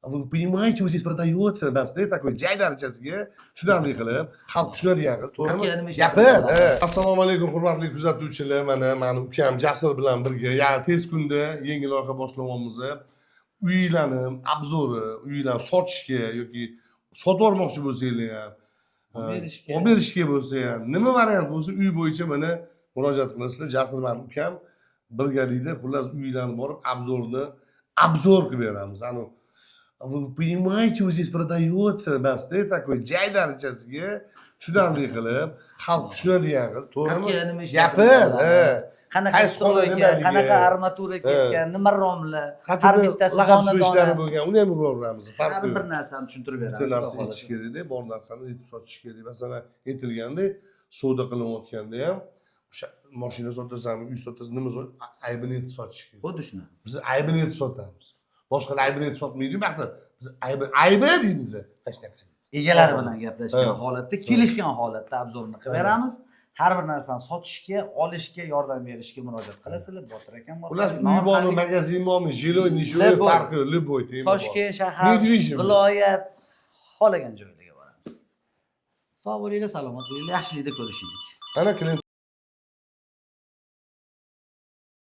Вы понимаете, вот здесь продается, да, такой jay darajasiga tushunarli qilib, xalq tushunadigan qilib, to'g'rimi? Gapir. Assalomu alaykum, hurmatli kuzatuvchilar. Mani ukam Jasur bilan birga tez kunda yangi loyiha boshlamoqmiz. Uylarni obzori, uylarni sotishga yoki sotib olmoqchi bo'lsanglar ham, olib berishga bo'lsa ham, nima variant bo'lsa uy bo'yicha mana murojaat qilasizlar. Jasur bilan ukam birgalikda xullas uylarni borib obzor qilib beramiz. Вы понимаете, вот здесь продается, да, такой jay darajasiga tushunarli qilib, xalq tushunadigan qilib, to'g'rimi? Gapir. Qanaqa stroyga, qanaqa armatura ketgan, nima romlar, har bittasi dona-dona bo'lgan, uni ham uramiz. har bir narsani tushuntirib beramiz. Bitta narsa aytish kerak-da, bor narsani aytib sotish kerak. Masalan, aytilganda, savdo qilayotganda ham o'sha mashina sotasanmi, uy sotasan, nima sotasan, aybini aytib sotish kerak. Xuddi shuni. Biz aybini aytib sotamiz. Boshqa aybini aytib sotmaydi-ku, baxti. Biz aybi deymiz. Egalari bilan gaplashgan holatda, kelishgan holatda obzorni qilib beramiz. Har bir narsani sotishga, olishga yordam berishga murojaat qilasizlar. Botir akam bor. Xullas, uy bormi, magazin bormi, jiloy, nishoy farqi, любой tema. Toshkent shahar, viloyat xohlagan joylarga boramiz. Sog' bo'linglar, salomat bo'linglar, yaxshilikda ko'rishaylik. Ana klient